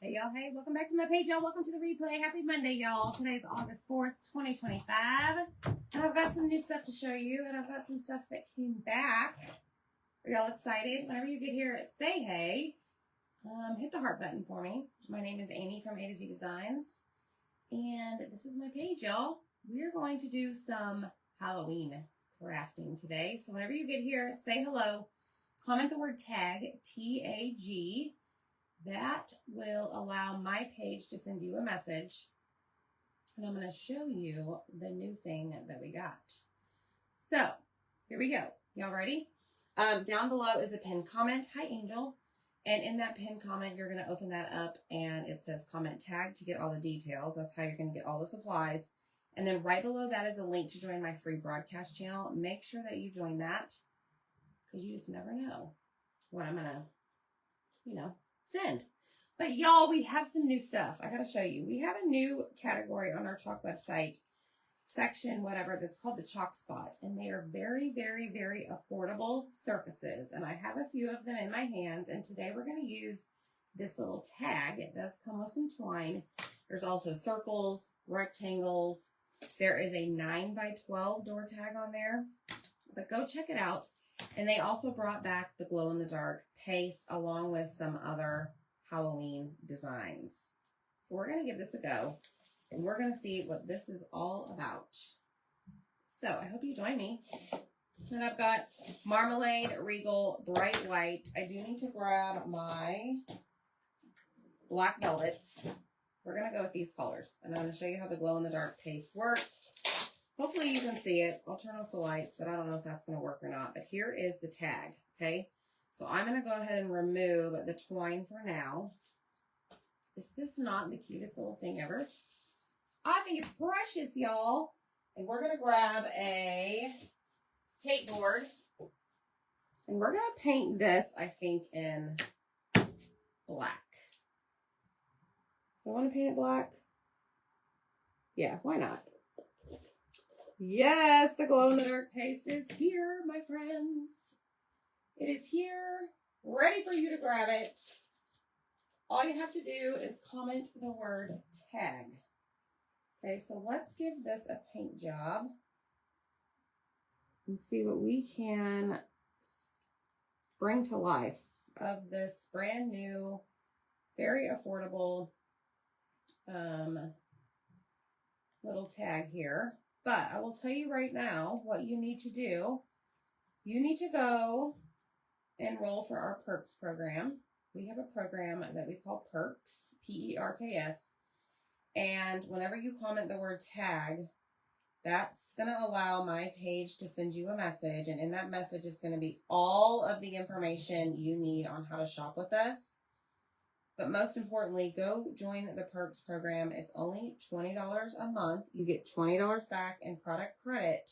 Hey y'all, hey, welcome back to my page, y'all. Welcome to the replay. Happy Monday, y'all. Today's August 4th, 2025. And I've got some new stuff to show you, and I've got some stuff that came back. Are y'all excited? Whenever you get here, say hey. Hit the heart button for me. My name is Amy from A to Z Designs, and this is my page, y'all. We're going to do some Halloween crafting today. So whenever you get here, say hello. Comment the word tag, T-A-G. That will allow my page to send you a message, and I'm going to show you the new thing that we got. So here we go. Y'all ready? Down below is a pinned comment. Hi, Angel. And in that pinned comment, you're going to open that up, and it says comment tag to get all the details. That's how you're going to get all the supplies. And then right below that is a link to join my free broadcast channel. Make sure that you join that, because you just never know what I'm going to, send. But y'all, we have some new stuff. I gotta show you. We have a new category on our chalk website, section, whatever, that's called the Chalk Spot. And they are very, very, very affordable surfaces. And I have a few of them in my hands. And today we're gonna use this little tag. It does come with some twine. There's also circles, rectangles. There is a 9x12 door tag on there. But go check it out. And they also brought back the glow-in-the-dark paste along with some other Halloween designs. So we're going to give this a go, and we're going to see what this is all about. So I hope you join me. And I've got Marmalade Regal Bright White. I do need to grab my black velvets. We're going to go with these colors, and I'm going to show you how the glow-in-the-dark paste works. Hopefully you can see it. I'll turn off the lights, but I don't know if that's going to work or not. But here is the tag, okay? So I'm going to go ahead and remove the twine for now. Is this not the cutest little thing ever? I think it's precious, y'all. And we're going to grab a tape board. And we're going to paint this, I think, in black. Do I want to paint it black? Yeah, why not? Yes, the glow-in-the-dark paste is here, my friends. It is here, ready for you to grab it. All you have to do is comment the word tag. Okay, so let's give this a paint job and see what we can bring to life of this brand new, very affordable little tag here. But I will tell you right now what you need to do. You need to go enroll for our Perks program. We have a program that we call Perks, P-E-R-K-S. And whenever you comment the word tag, that's going to allow my page to send you a message. And in that message is going to be all of the information you need on how to shop with us. But most importantly, go join the Perks program. It's only $20 a month. You get $20 back in product credit.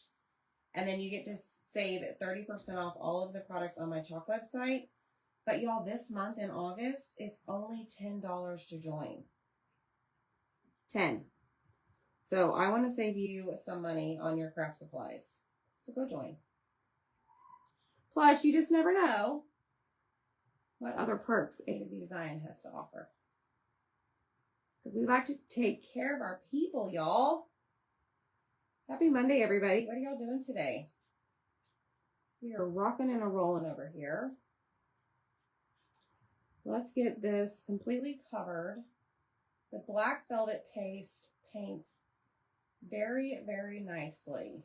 And then you get to save 30% off all of the products on my chalk website. But y'all, this month in August, it's only $10 to join. 10. So I want to save you some money on your craft supplies. So go join. Plus, you just never know what other perks A to Z Design has to offer. Because we like to take care of our people, y'all. Happy Monday, everybody. What are y'all doing today? We are rocking and a rolling over here. Let's get this completely covered. The black velvet paste paints very, very nicely.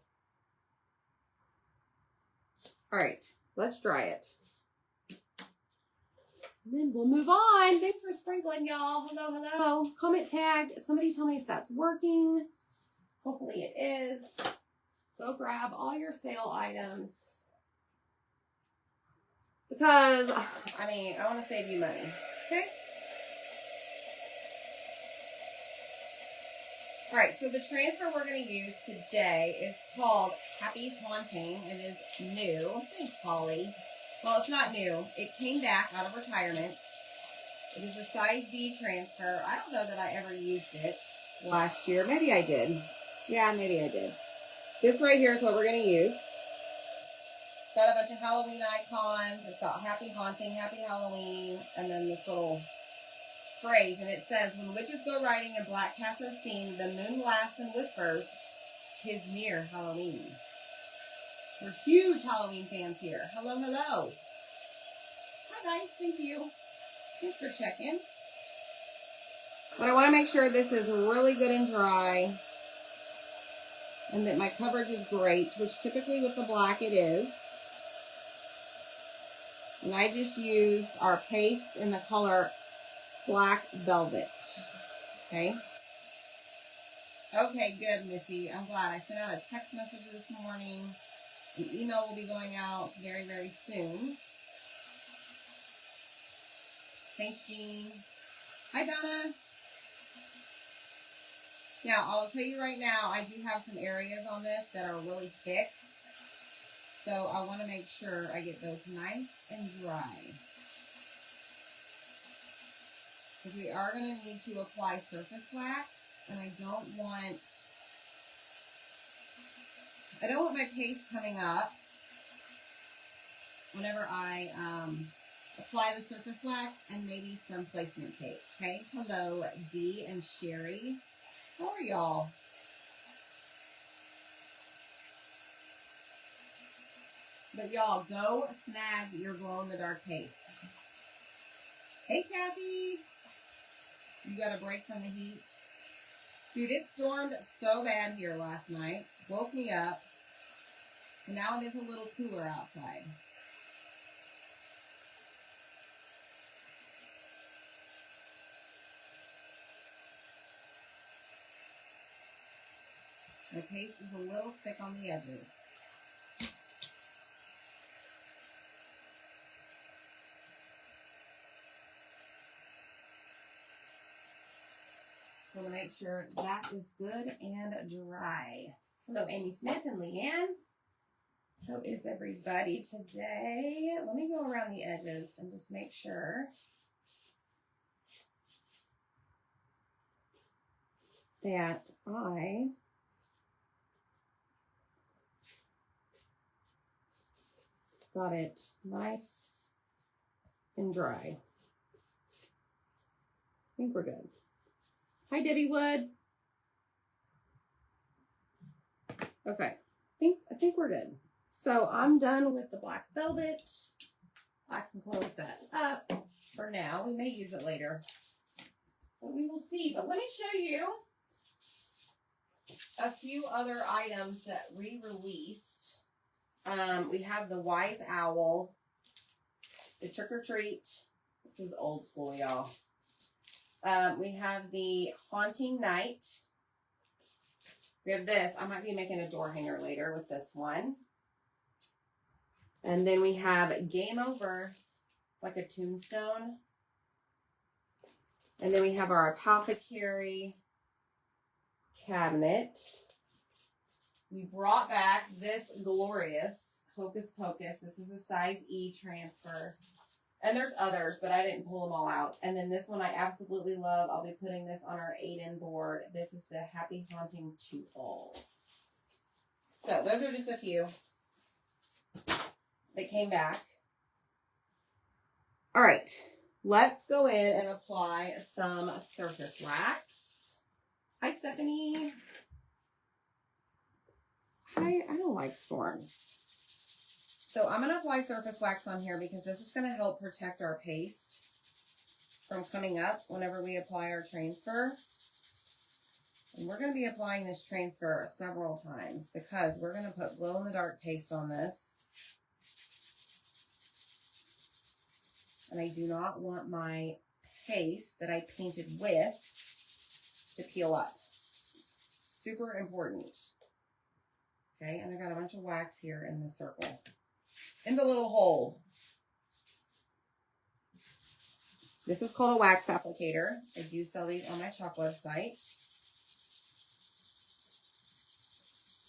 All right, let's dry it. And then we'll move on. Thanks for sprinkling, y'all. Hello, hello. Comment tag. Somebody tell me if that's working. Hopefully it is. Go grab all your sale items. Because, I want to save you money. Okay? All right, so the transfer we're going to use today is called Happy Haunting. It is new. Thanks, Polly. Well, it's not new. It came back out of retirement. It is a size B transfer. I don't know that I ever used it last year. Maybe I did. Yeah, maybe I did. This right here is what we're going to use. It's got a bunch of Halloween icons. It's got Happy Haunting, Happy Halloween, and then this little phrase, and it says, when witches go riding and black cats are seen, the moon laughs and whispers, 'tis near Halloween. We're huge Halloween fans here. Hello, hello. Hi, guys. Thank you. Thanks for checking. But I want to make sure this is really good and dry and that my coverage is great, which typically with the black it is. And I just used our paste in the color Black Velvet. Okay. Okay, good, Missy. I'm glad. I sent out a text message this morning. An email will be going out very, very soon. Thanks, Jean. Hi, Donna. Now, I'll tell you right now, I do have some areas on this that are really thick. So I want to make sure I get those nice and dry. Because we are going to need to apply surface wax. And I don't want my paste coming up whenever I apply the surface wax, and maybe some placement tape. Okay. Hello, Dee and Sherry. How are y'all? But y'all, go snag your glow-in-the-dark paste. Hey, Kathy. You got a break from the heat? Dude, it stormed so bad here last night. Woke me up. And now it is a little cooler outside. The paste is a little thick on the edges. So to make sure that is good and dry. Hello, Amy Smith and Leanne. How is everybody today? Let me go around the edges and just make sure that I got it nice and dry. I think we're good. Hi, Debbie Wood. Okay, I think we're good. So I'm done with the black velvet. I can close that up for now. We may use it later, but we will see. But let me show you a few other items that we released. We have the Wise Owl, the Trick or Treat. This is old school, y'all. We have the Haunting Night. We have this. I might be making a door hanger later with this one. And then we have Game Over. It's like a tombstone. And then we have our Apothecary cabinet. We brought back this glorious Hocus Pocus. This is a size E transfer. And there's others, but I didn't pull them all out. And then this one I absolutely love. I'll be putting this on our 8-in board. This is the Happy Haunting to All. So those are just a few that came back. All right, let's go in and apply some surface wax. Hi, Stephanie. Hi, I don't like storms. So I'm going to apply surface wax on here because this is going to help protect our paste from coming up whenever we apply our transfer. And we're going to be applying this transfer several times because we're going to put glow-in-the-dark paste on this. And I do not want my paste that I painted with to peel up. Super important. Okay, and I got a bunch of wax here in the circle. In the little hole. This is called a wax applicator. I do sell these on my shop website.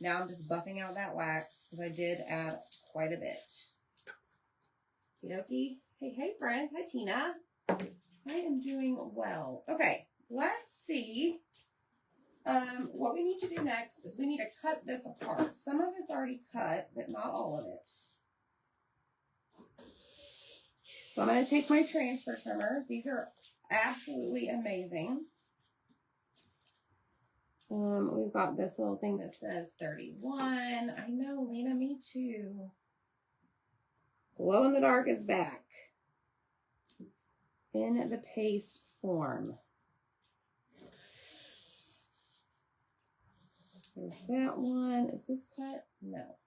Now I'm just buffing out that wax because I did add quite a bit. Okie. Hey, friends. Hi, Tina. I am doing well. Okay, let's see. What we need to do next is we need to cut this apart. Some of it's already cut, but not all of it. So I'm going to take my transfer trimmers. These are absolutely amazing. We've got this little thing that says 31. I know, Lena, me too. Glow in the dark is back in the paste form. There's that one. Is this cut? No.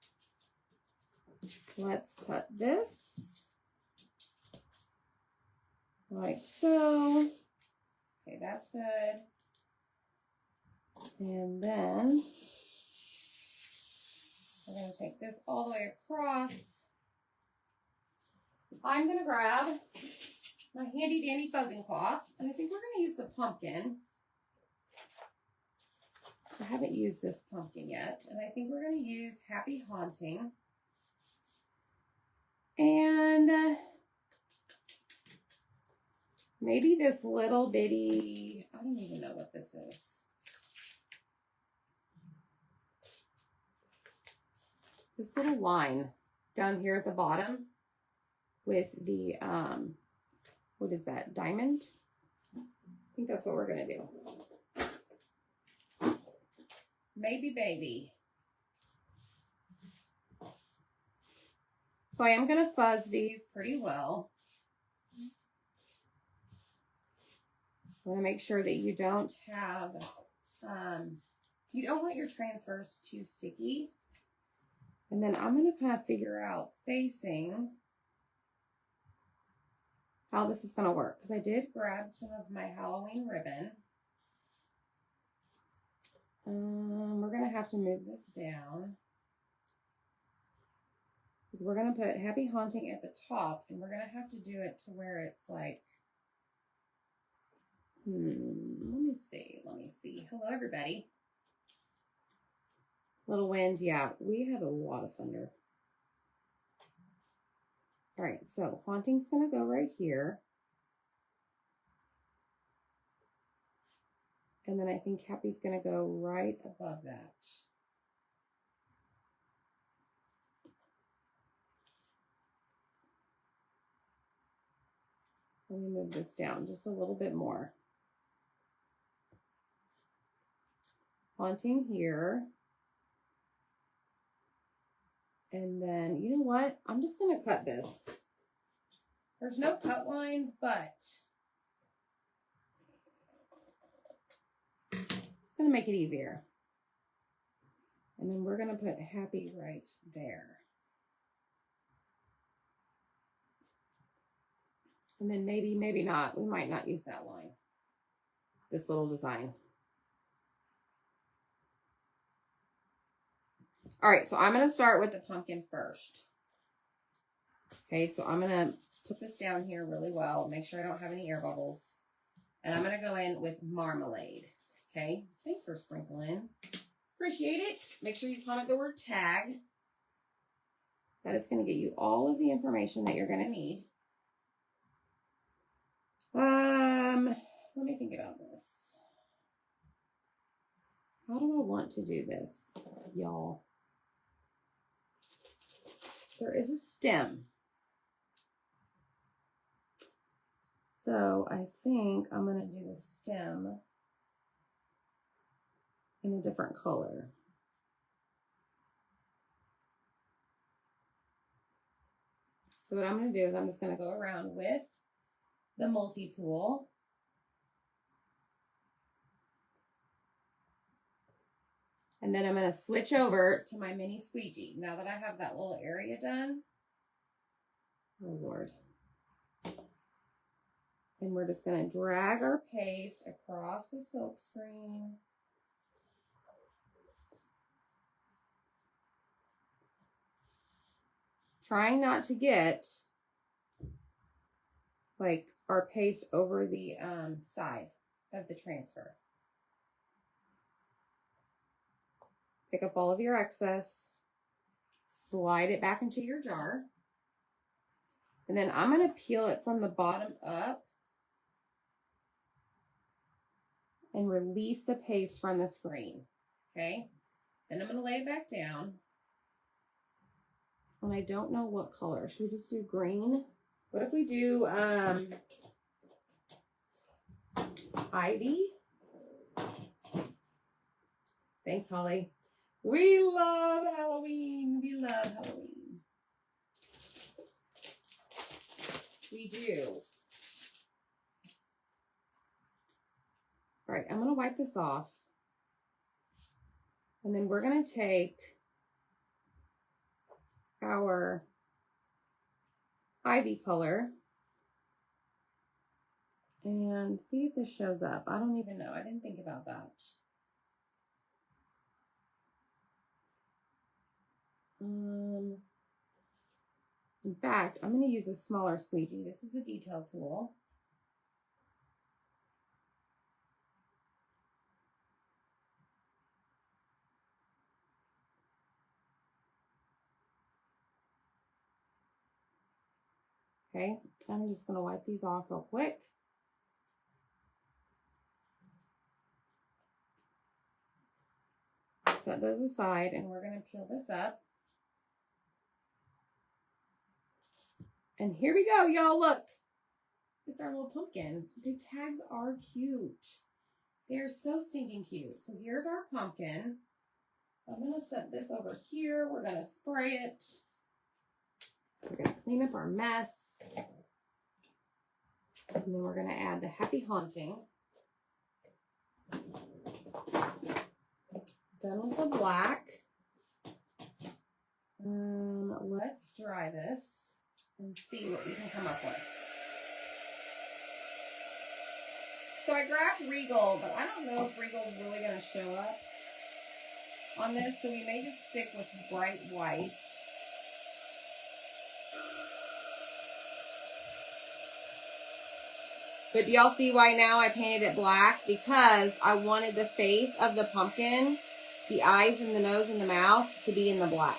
Let's cut this. Like so. Okay, that's good. And then we're going to take this all the way across. I'm going to grab my handy dandy fuzzing cloth, and I think we're going to use the pumpkin. I haven't used this pumpkin yet, and I think we're going to use Happy Haunting. And maybe this little bitty, I don't even know what this is. This little line down here at the bottom with the, what is that, diamond? I think that's what we're going to do. Maybe baby. So I am going to fuzz these pretty well. I want to make sure that you don't have, you don't want your transfers too sticky. And then I'm going to kind of figure out spacing, how this is going to work. Because I did grab some of my Halloween ribbon. We're going to have to move this down. Because we're going to put Happy Haunting at the top. And we're going to have to do it to where it's like, let me see. Hello, everybody. Little wind, yeah, we have a lot of thunder. All right, so Haunting's gonna go right here. And then I think Happy's gonna go right above that. Let me move this down just a little bit more. Haunting here. And then, you know what? I'm just going to cut this. There's no cut lines, but it's going to make it easier. And then we're going to put Happy right there. And then maybe not. We might not use that line. This little design. All right, so I'm going to start with the pumpkin first. Okay, so I'm going to put this down here really well. Make sure I don't have any air bubbles. And I'm going to go in with marmalade. Okay, thanks for sprinkling. Appreciate it. Make sure you comment the word tag. That is going to get you all of the information that you're going to need. Let me think about this. How do I want to do this, y'all? There is a stem. So I think I'm going to do the stem in a different color. So what I'm going to do is I'm just going to go around with the multi-tool. And then I'm going to switch over to my mini squeegee. Now that I have that little area done. Oh, Lord. And we're just going to drag our paste across the silk screen. Trying not to get like our paste over the side of the transfer. Pick up all of your excess, slide it back into your jar. And then I'm going to peel it from the bottom up and release the paste from the screen. Okay. Then I'm going to lay it back down. And I don't know what color. Should we just do green? What if we do, ivy. Thanks, Holly. We love Halloween. We love Halloween. We do. All right, I'm going to wipe this off. And then we're going to take our ivy color and see if this shows up. I don't even know. I didn't think about that. In fact, I'm going to use a smaller squeegee. This is a detail tool. Okay, I'm just going to wipe these off real quick. Set those aside, and we're going to peel this up. And here we go, y'all. Look, it's our little pumpkin. The tags are cute. They're so stinking cute. So here's our pumpkin. I'm going to set this over here. We're going to spray it. We're going to clean up our mess. And then we're going to add the Happy Haunting. Done with the black. Let's dry this and see what we can come up with. So I grabbed Regal, but I don't know if Regal's really going to show up on this, so we may just stick with bright white. But do y'all see why now I painted it black? Because I wanted the face of the pumpkin, the eyes and the nose and the mouth, to be in the black.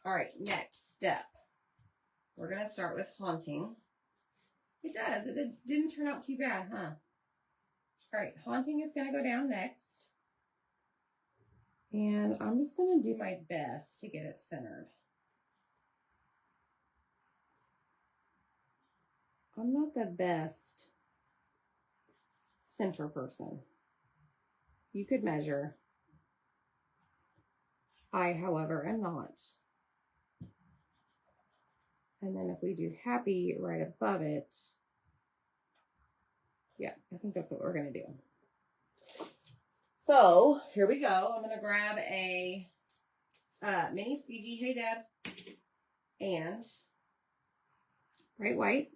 All right, next step. We're going to start with Haunting. It does. It didn't turn out too bad, huh? All right, Haunting is going to go down next. And I'm just going to do my best to get it centered. I'm not the best center person. You could measure. I, however, am not. And then if we do Happy right above it, yeah, I think that's what we're going to do. So here we go. I'm going to grab a mini squeegee, hey Deb, and bright white.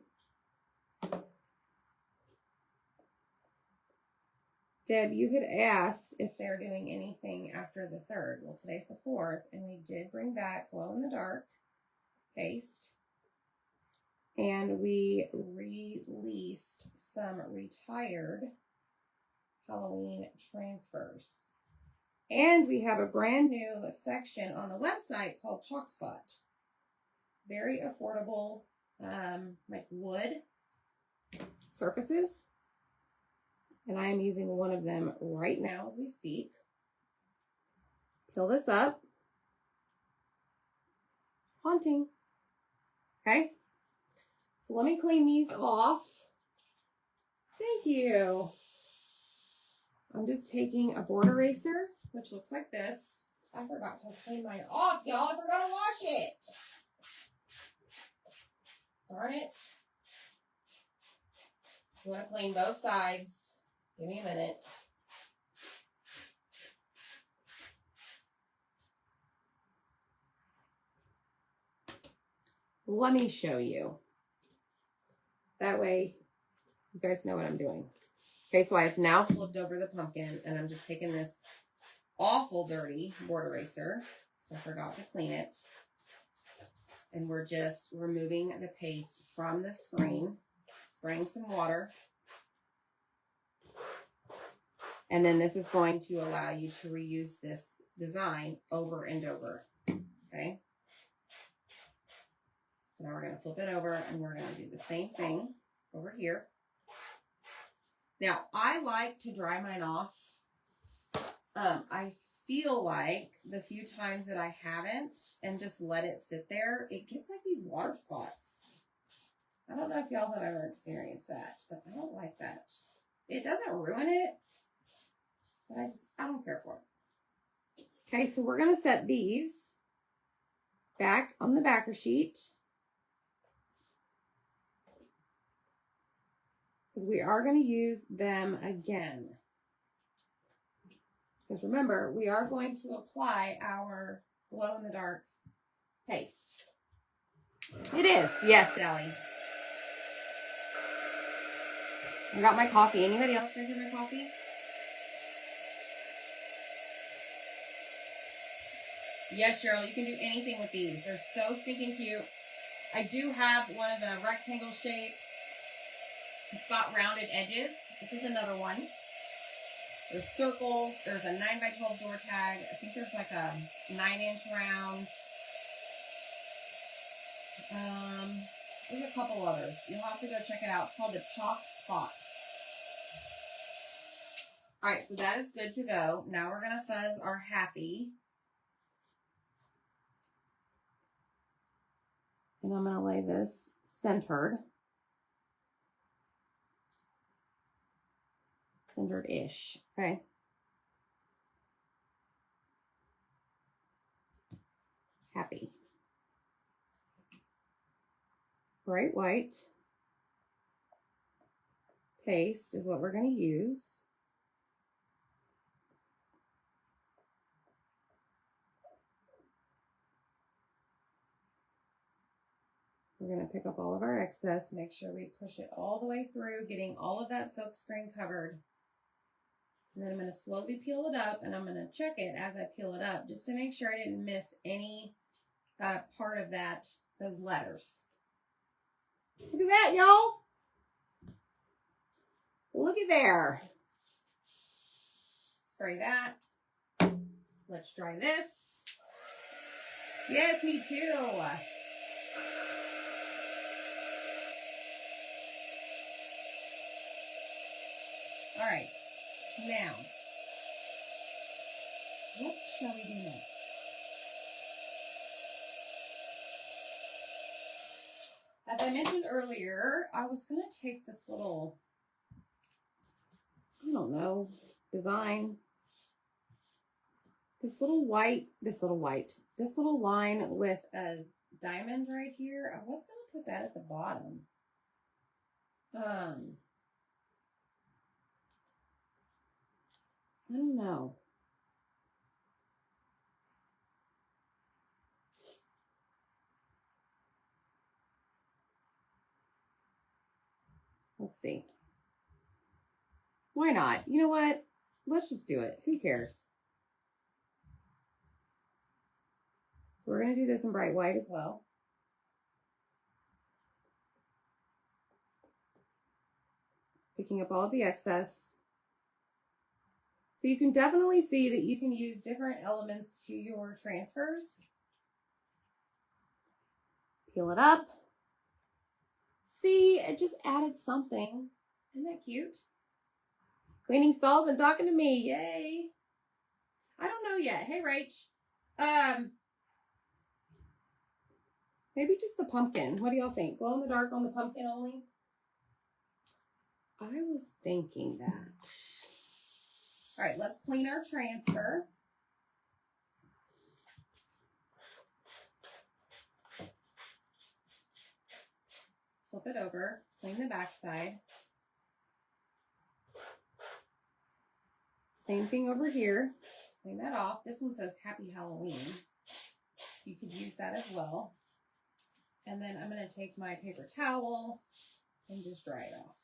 Deb, you had asked if they're doing anything after the 3rd. Well, today's the 4th, and we did bring back glow in the dark paste. And we released some retired Halloween transfers. And we have a brand new section on the website called Chalk Spot. Very affordable, like wood surfaces. And I am using one of them right now as we speak. Peel this up. Haunting. Okay. So let me clean these off. Thank you. I'm just taking a board eraser, which looks like this. I forgot to clean mine off, y'all. I forgot to wash it. Darn it. You want to clean both sides. Give me a minute. Let me show you. That way, you guys know what I'm doing. Okay, so I have now flipped over the pumpkin, and I'm just taking this awful dirty board eraser, because I forgot to clean it. And we're just removing the paste from the screen, spraying some water. And then this is going to allow you to reuse this design over and over. Okay? So So now we're going to flip it over and we're going to do the same thing over here. Now, I like to dry mine off. I feel like the few times that I haven't and just let it sit there, it gets like these water spots. I don't know if y'all have ever experienced that, but I don't like that. It doesn't ruin it, but I don't care for it. Okay, so we're going to set these back on the backer sheet, because we are going to use them again. Because remember, we are going to apply our glow-in-the-dark paste. It is. Yes, Sally. I got my coffee. Anybody else drinking their coffee? Yes, Cheryl, you can do anything with these. They're so stinking cute. I do have one of the rectangle shapes. It's got rounded edges. This is another one. There's circles. There's a 9x12 door tag. I think there's like a 9-inch round. There's a couple others. You'll have to go check it out. It's called the Chalk Spot. All right, so that is good to go. Now we're going to fuzz our happy. And I'm going to lay this centered. Centered-ish, okay? Happy. Bright white paste is what we're going to use. We're going to pick up all of our excess, make sure we push it all the way through, getting all of that silk screen covered. And then I'm going to slowly peel it up, and I'm going to check it as I peel it up just to make sure I didn't miss any part of those letters. Look at that, y'all. Look at there. Spray that. Let's dry this. Yes, me too. All right. Now, what shall we do next? As I mentioned earlier, I was going to take this little, I don't know, design. This little line with a diamond right here. I was going to put that at the bottom. I don't know. Let's see. Why not? You know what? Let's just do it. Who cares? So we're going to do this in bright white as well. Picking up all of the excess. So you can definitely see that you can use different elements to your transfers. Peel it up. See, it just added something. Isn't that cute? Cleaning stalls and talking to me. Yay. I don't know yet. Hey, Rach. Maybe just the pumpkin. What do y'all think? Glow in the dark on the pumpkin only? I was thinking that. All right, let's clean our transfer. Flip it over, clean the back side. Same thing over here. Clean that off. This one says Happy Halloween. You could use that as well. And then I'm going to take my paper towel and just dry it off.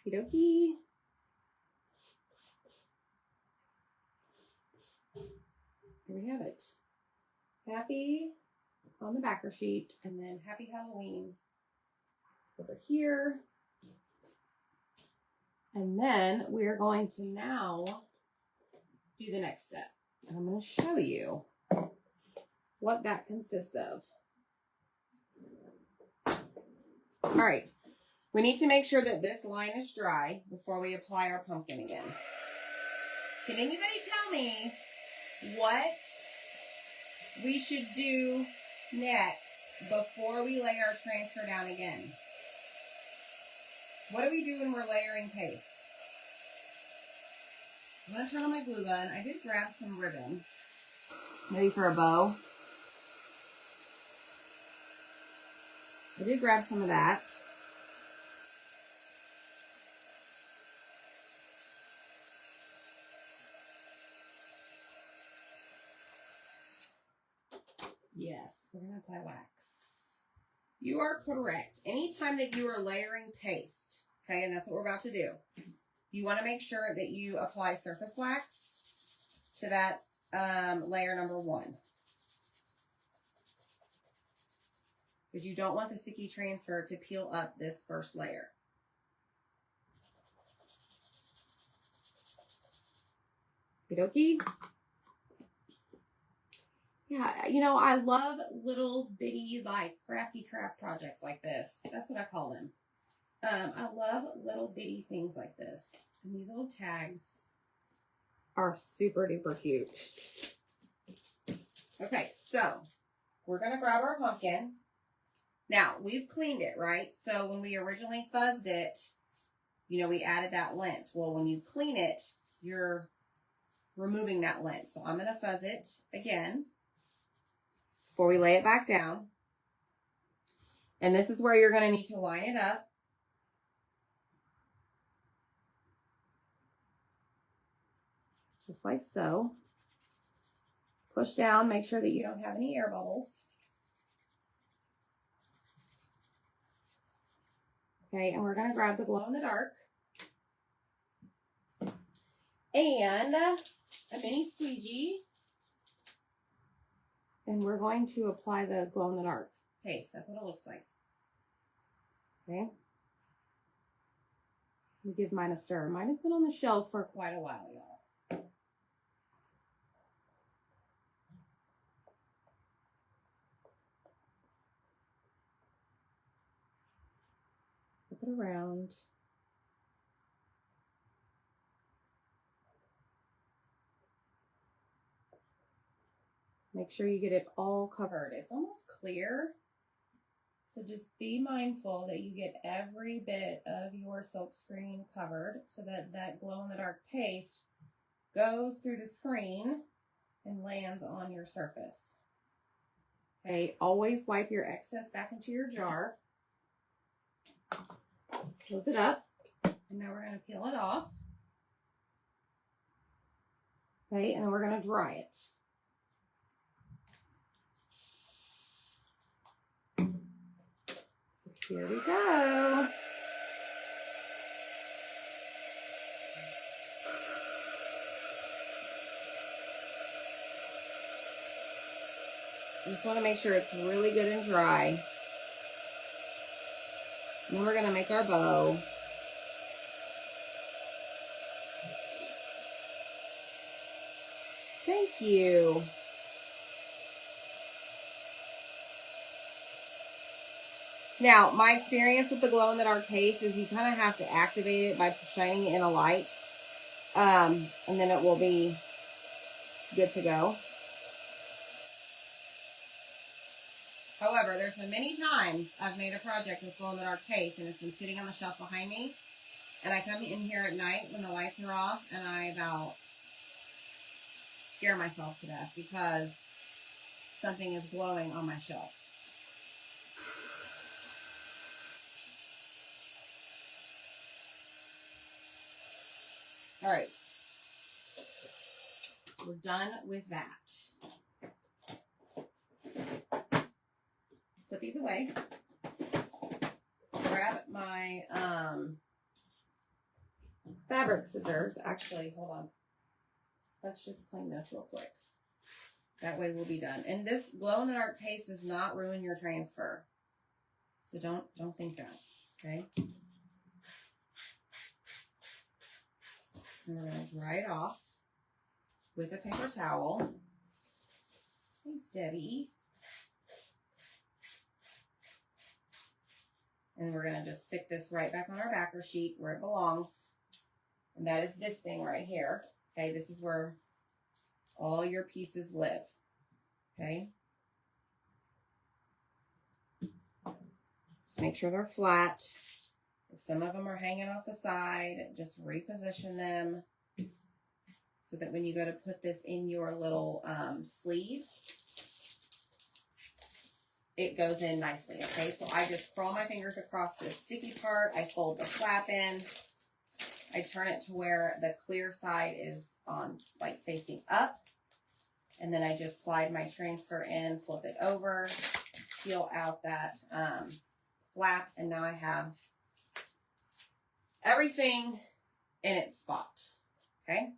Okie dokie. Here we have it. Happy on the backer sheet, and then Happy Halloween over here. And then we're going to now do the next step. And I'm going to show you what that consists of. All right. We need to make sure that this line is dry before we apply our pumpkin again. Can anybody tell me what we should do next before we lay our transfer down again? What do we do when we're layering paste? I'm going to turn on my glue gun. I did grab some ribbon, maybe for a bow. I did grab some of that. Yes, we're going to apply wax. You are correct. Anytime that you are layering paste, okay, and that's what we're about to do, you want to make sure that you apply surface wax to that layer number 1. Because you don't want the sticky transfer to peel up this first layer. Okie dokie. Yeah, you know, I love little bitty, like, crafty craft projects like this. That's what I call them. I love little bitty things like this. And these little tags are super duper cute. Okay, so we're going to grab our pumpkin. Now, we've cleaned it, right? So when we originally fuzzed it, you know, we added that lint. Well, when you clean it, you're removing that lint. So I'm going to fuzz it again before we lay it back down. And this is where you're going to need to line it up. Just like so. Push down, make sure that you don't have any air bubbles. Okay, and we're going to grab the glow in the dark. And a mini squeegee. And we're going to apply the glow in the dark paste. That's what it looks like. Okay. Let me give mine a stir. Mine has been on the shelf for quite a while, y'all. Flip it around. Make sure you get it all covered. It's almost clear. So just be mindful that you get every bit of your silk screen covered so that that glow-in-the-dark paste goes through the screen and lands on your surface. Okay, always wipe your excess back into your jar. Close it up. And now we're going to peel it off. Okay, and then we're going to dry it. Here we go. Just want to make sure it's really good and dry. And then we're going to make our bow. Thank you. Now, my experience with the glow-in-the-dark paste is you kind of have to activate it by shining it in a light. And then it will be good to go. However, there's been many times I've made a project with glow-in-the-dark paste and it's been sitting on the shelf behind me. And I come in here at night when the lights are off and I about scare myself to death because something is glowing on my shelf. All right, we're done with that. Let's put these away. Grab my fabric scissors. Actually, hold on. Let's just clean this real quick. That way we'll be done. And this glow-in-the-dark paste does not ruin your transfer. So don't think that, okay? And we're going to dry it off with a paper towel. Thanks, Debbie. And we're going to just stick this right back on our backer sheet where it belongs. And that is this thing right here. Okay, this is where all your pieces live. Okay. Just make sure they're flat. If some of them are hanging off the side, just reposition them so that when you go to put this in your little sleeve, it goes in nicely. Okay, so I just crawl my fingers across the sticky part. I fold the flap in. I turn it to where the clear side is on, like, facing up. And then I just slide my transfer in, flip it over, peel out that flap, and now I have everything in its spot. Okay?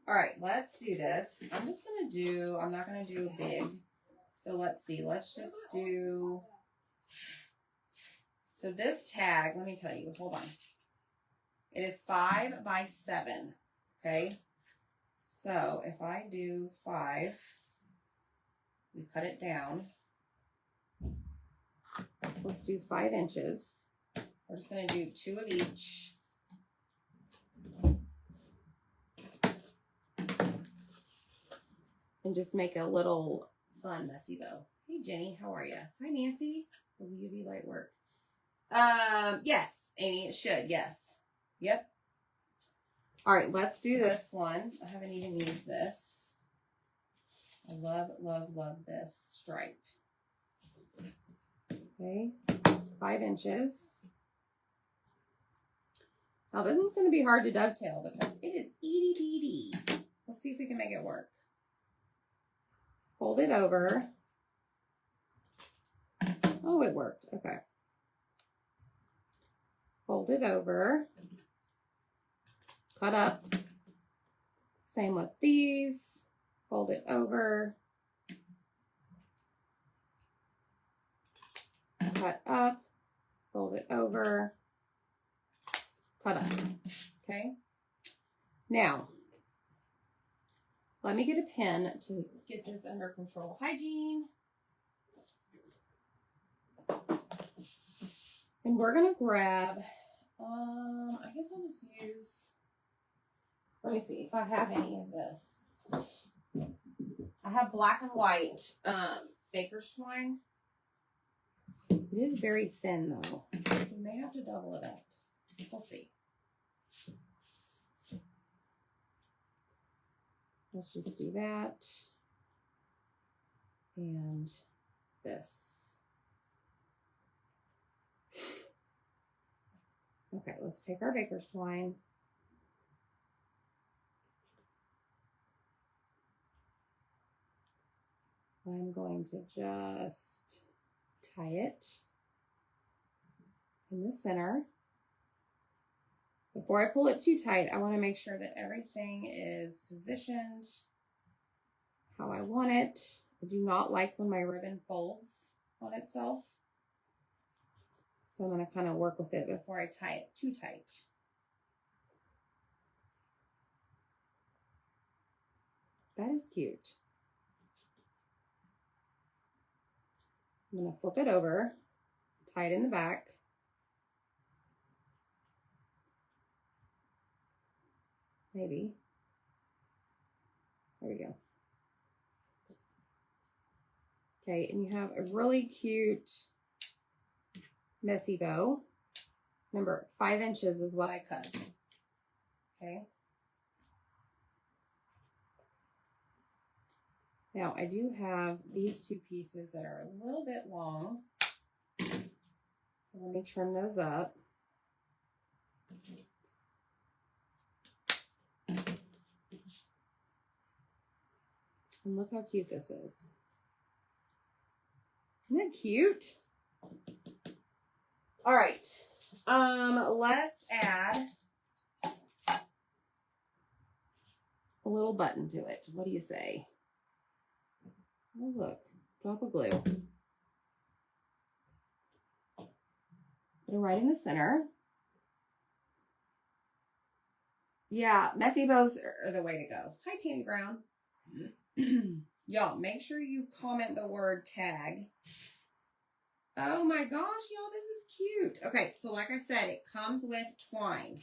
All right, let's do this. I'm not going to do big. So let's see. Let's just do, so this tag, let me tell you, hold on. It is 5 by 7. Okay? So if I do 5, we cut it down. Let's do 5 inches. We're just going to do 2 of each. And just make a little fun messy bow. Hey Jenny, how are you? Hi Nancy. Will UV light work? Yes, Amy, it should. Yes. Yep. All right, let's do this one. I haven't even used this. I love, love, love this stripe. Okay, 5 inches. Now this one's going to be hard to dovetail because it is itty bitty. Let's see if we can make it work. Fold it over. Oh, it worked. Okay. Fold it over. Cut up. Same with these. Fold it over. Cut up. Fold it over. Cut up. Okay. Now, let me get a pen to get this under control. Hi, Jean. And we're going to grab, I guess I'll just use, let me see if I have any of this. I have black and white baker's twine. It is very thin though, so you may have to double it up. We'll see. Let's just do that. And this. Okay, let's take our baker's twine. I'm going to just tie it in the center. Before I pull it too tight, I want to make sure that everything is positioned how I want it. I do not like when my ribbon folds on itself. So I'm going to kind of work with it before I tie it too tight. That is cute. I'm going to flip it over, tie it in the back. Maybe. There we go. Okay, and you have a really cute messy bow. Remember, 5 inches is what I cut. Okay. Now, I do have these 2 pieces that are a little bit long. So let me trim those up. And look how cute this is. Isn't that cute? All right. Let's add a little button to it. What do you say? Oh, look. Drop of glue. Put it right in the center. Yeah, messy bows are the way to go. Hi, Tammy Brown. Y'all, make sure you comment the word tag Oh my gosh, y'all, this is cute. Okay, so like I said, it comes with twine.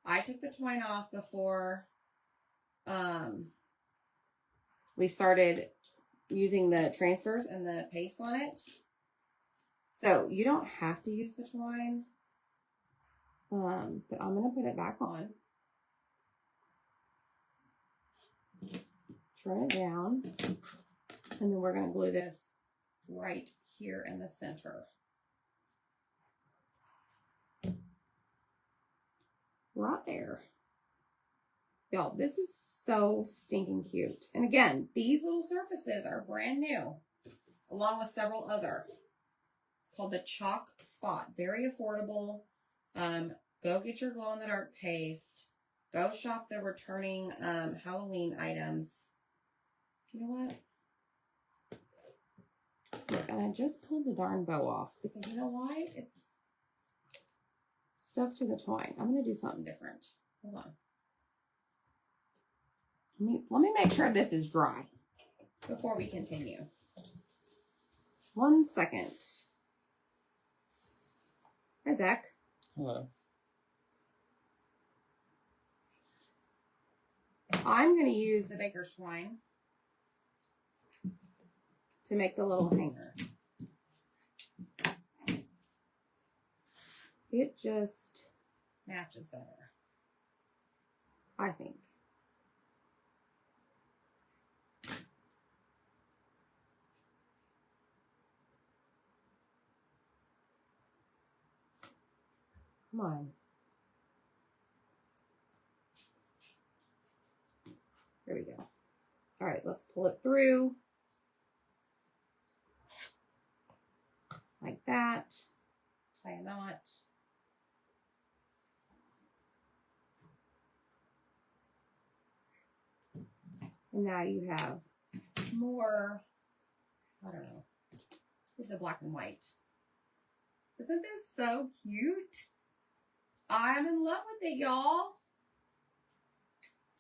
I took the twine off before we started using the transfers and the paste on it. So you don't have to use the twine. But I'm going to put it back on. Turn it down. And then we're going to glue this right here in the center. Right there. Y'all, this is so stinking cute. And again, these little surfaces are brand new, along with several other. It's called the Chalk Spot. Very affordable. Go get your glow-in-the-dark paste. Go shop the returning Halloween items. You know what? Look, and I just pulled the darn bow off because you know why? It's stuck to the twine. I'm going to do something different. Hold on. Let me make sure this is dry before we continue. 1 second. Hi, Zach. Hello. I'm going to use the baker's twine to make the little hanger. It just matches better, I think. Come on. There we go. All right, let's pull it through. Like that. Tie a knot. And now you have more, I don't know, with the black and white. Isn't this so cute? I'm in love with it, y'all.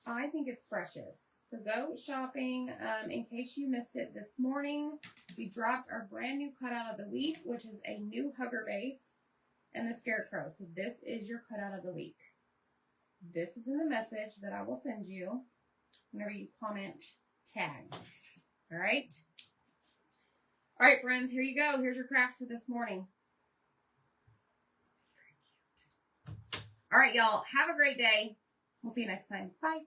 I think it's precious. So go shopping. In case you missed it this morning, we dropped our brand new cutout of the week, which is a new hugger base and the scarecrow. So this is your cutout of the week. This is in the message that I will send you whenever you comment tag. All right? All right, friends, here you go. Here's your craft for this morning. All right, y'all. Have a great day. We'll see you next time. Bye.